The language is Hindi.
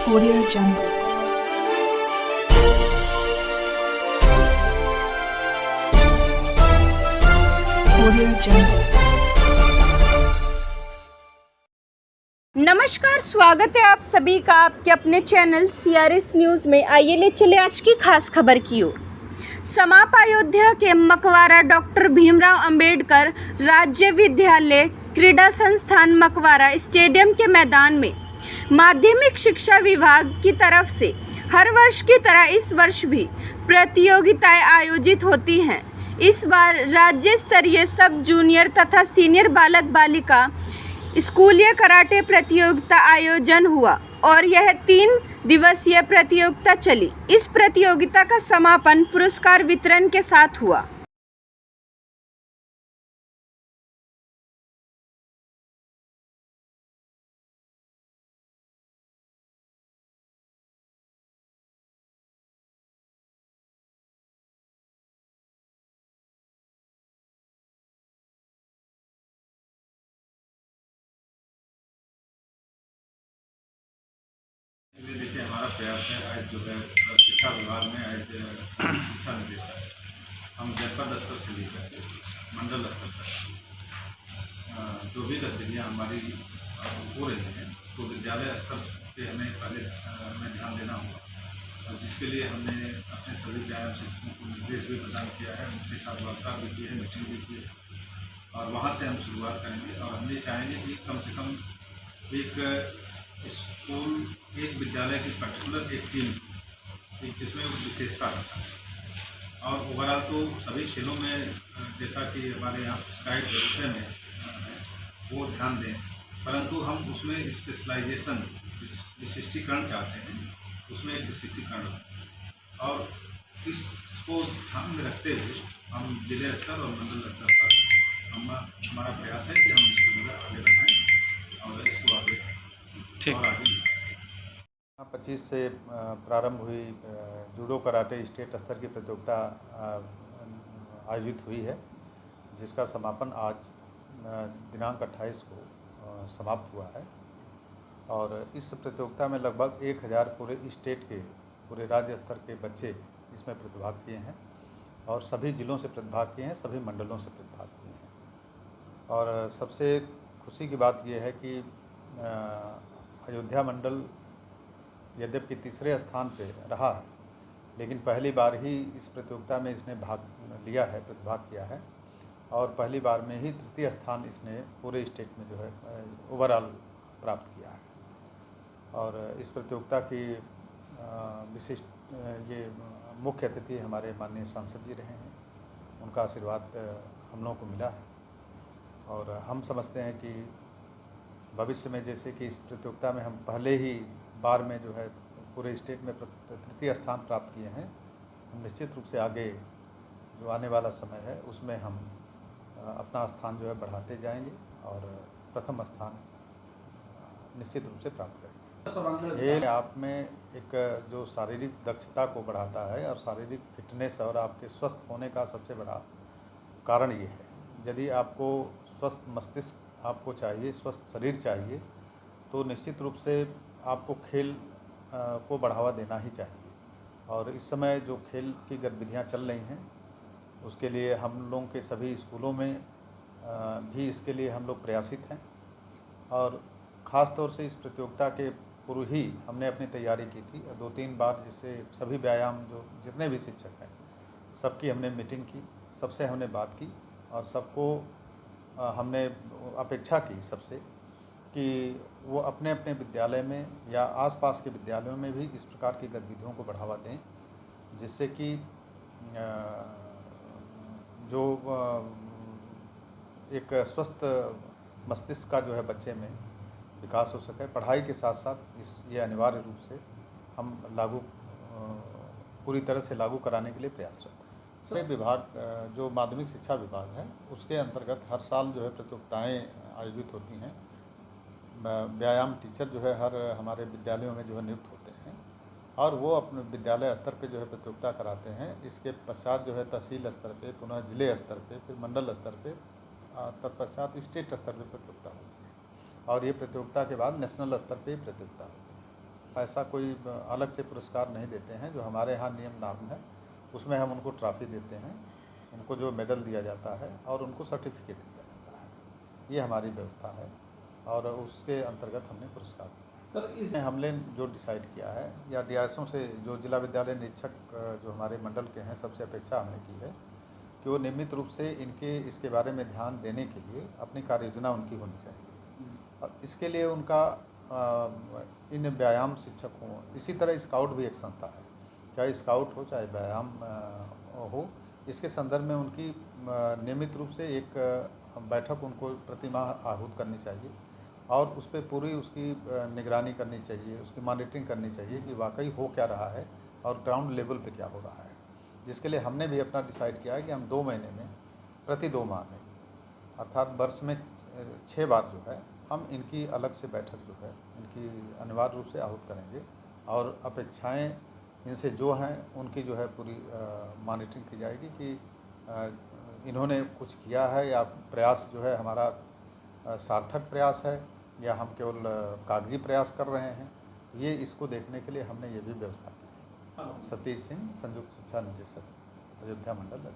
Audio Jungle. Audio Jungle. नमस्कार, स्वागत है आप सभी का आपके अपने चैनल CRS न्यूज़ में। आइए ले चले आज की खास खबर की ओर। समाप अयोध्या के मकवारा डॉक्टर भीमराव अंबेडकर राज्य विद्यालय क्रीड़ा संस्थान मकवारा स्टेडियम के मैदान में माध्यमिक शिक्षा विभाग की तरफ से हर वर्ष की तरह इस वर्ष भी प्रतियोगिताएं आयोजित होती हैं। इस बार राज्य स्तरीय सब जूनियर तथा सीनियर बालक बालिका स्कूलीय कराटे प्रतियोगिता आयोजन हुआ और यह 3 दिवसीय प्रतियोगिता चली। इस प्रतियोगिता का समापन पुरस्कार वितरण के साथ हुआ। देखिए, हमारा प्रयास है आज जो है शिक्षा विभाग में आज शिक्षा निदेशक हम जनपद स्तर से लेकर के मंडल स्तर तक जो भी गतिविधियाँ हमारी हो रही हैं तो विद्यालय स्तर पे हमें पहले ध्यान देना होगा, और जिसके लिए हमने अपने सभी व्यायाम शिक्षकों को निर्देश भी प्रदान किया है, उनके साथ वार्ता भी की है, मीटिंग भी की है, और वहाँ से हम शुरुआत करेंगे। और हम ये चाहेंगे कि कम से कम एक स्कूल, एक विद्यालय की पर्टिकुलर एक टीम जिसमें विशेषता रहता है, और ओवरऑल तो सभी खेलों में जैसा कि हमारे यहाँ स्काइट विषय में वो ध्यान दें, परंतु हम उसमें स्पेशलाइजेशन विशिष्टीकरण चाहते हैं, उसमें एक विशिष्टीकरण और इसको ध्यान में रखते हुए हम जिले स्तर और मंडल स्तर पर हमारा प्रयास है कि हम इसको आगे बढ़ाएँ और इसको आगे 25 से प्रारंभ हुई जूडो कराटे स्टेट स्तर की प्रतियोगिता आयोजित हुई है, जिसका समापन आज दिनांक 28 को समाप्त हुआ है। और इस प्रतियोगिता में लगभग 1000 पूरे स्टेट के, पूरे राज्य स्तर के बच्चे इसमें प्रतिभाग किए हैं और सभी जिलों से प्रतिभाग किए हैं, सभी मंडलों से प्रतिभाग किए हैं। और सबसे खुशी की बात यह है कि अयोध्या मंडल यद्यपि तीसरे स्थान पे रहा, लेकिन पहली बार ही इस प्रतियोगिता में इसने भाग लिया है, प्रतिभाग किया है, और पहली बार में ही तृतीय स्थान इसने पूरे स्टेट में जो है ओवरऑल प्राप्त किया है। और इस प्रतियोगिता की विशिष्ट ये मुख्य अतिथि हमारे माननीय सांसद जी रहे हैं, उनका आशीर्वाद हम लोगों को मिला है। और हम समझते हैं कि भविष्य में जैसे कि इस प्रतियोगिता में हम पहले ही बार में जो है पूरे स्टेट में तृतीय स्थान प्राप्त किए हैं, हम निश्चित रूप से आगे जो आने वाला समय है उसमें हम अपना स्थान जो है बढ़ाते जाएंगे और प्रथम स्थान निश्चित रूप से प्राप्त करेंगे। ये आप में एक जो शारीरिक दक्षता को बढ़ाता है और शारीरिक फिटनेस और आपके स्वस्थ होने का सबसे बड़ा कारण ये है। यदि आपको स्वस्थ मस्तिष्क आपको चाहिए, स्वस्थ शरीर चाहिए, तो निश्चित रूप से आपको खेल को बढ़ावा देना ही चाहिए। और इस समय जो खेल की गतिविधियाँ चल रही हैं उसके लिए हम लोगों के सभी स्कूलों में भी इसके लिए हम लोग प्रयासित हैं, और ख़ास तौर से इस प्रतियोगिता के पूर्व ही हमने अपनी तैयारी की थी। 2-3 बार जिससे सभी व्यायाम जो जितने भी शिक्षक हैं सबकी हमने मीटिंग की, सबसे हमने बात की और सबको हमने अपेक्षा की सबसे कि वो अपने अपने विद्यालय में या आसपास के विद्यालयों में भी इस प्रकार की गतिविधियों को बढ़ावा दें, जिससे कि जो एक स्वस्थ मस्तिष्क का जो है बच्चे में विकास हो सके। पढ़ाई के साथ साथ ये अनिवार्य रूप से हम पूरी तरह से लागू कराने के लिए प्रयासरत हैं। विभाग जो माध्यमिक शिक्षा विभाग है उसके अंतर्गत हर साल जो है प्रतियोगिताएँ आयोजित होती हैं। व्यायाम टीचर जो है हर हमारे विद्यालयों में जो है नियुक्त होते हैं और वो अपने विद्यालय स्तर पे जो है प्रतियोगिता कराते हैं। इसके पश्चात जो है तहसील स्तर पे, पुनः जिले स्तर पे, फिर मंडल स्तर पे, तत्पश्चात स्टेट स्तर पे प्रतियोगिता होती है और ये प्रतियोगिता के बाद नेशनल स्तर पे प्रतियोगिता होती है। ऐसा कोई अलग से पुरस्कार नहीं देते हैं। जो हमारे यहाँ नियम नाम है उसमें हम उनको ट्रॉफी देते हैं, उनको जो मेडल दिया जाता है और उनको सर्टिफिकेट दिया जाता है। ये हमारी व्यवस्था है और उसके अंतर्गत हमने पुरस्कार दिया। सर इस हमने जो डिसाइड किया है या डीआईएसओ से जो जिला विद्यालय निरीक्षक जो हमारे मंडल के हैं सबसे अपेक्षा हमने की है कि वो नियमित रूप से इसके बारे में ध्यान देने के लिए अपनी कार्य योजना उनकी होनी चाहिए। और इसके लिए उनका इन व्यायाम शिक्षक हों, इसी तरह स्काउट भी एक संस्था है, चाहे स्काउट हो चाहे व्यायाम हो, इसके संदर्भ में उनकी नियमित रूप से एक बैठक उनको प्रतिमाह आहूत करनी चाहिए और उस पर पूरी उसकी निगरानी करनी चाहिए, उसकी मॉनिटरिंग करनी चाहिए कि वाकई हो क्या रहा है और ग्राउंड लेवल पे क्या हो रहा है। जिसके लिए हमने भी अपना डिसाइड किया है कि हम 2 महीने में प्रति 2 माह में अर्थात वर्ष में 6 बार जो है हम इनकी अलग से बैठक जो है इनकी अनिवार्य रूप से आहूत करेंगे और अपेक्षाएं इनसे जो हैं उनकी जो है पूरी मॉनिटरिंग की जाएगी कि इन्होंने कुछ किया है या प्रयास जो है हमारा सार्थक प्रयास है या हम केवल कागजी प्रयास कर रहे हैं। ये इसको देखने के लिए हमने ये भी व्यवस्था की है। सतीश सिंह, संयुक्त शिक्षा निदेशक, अयोध्या मंडल।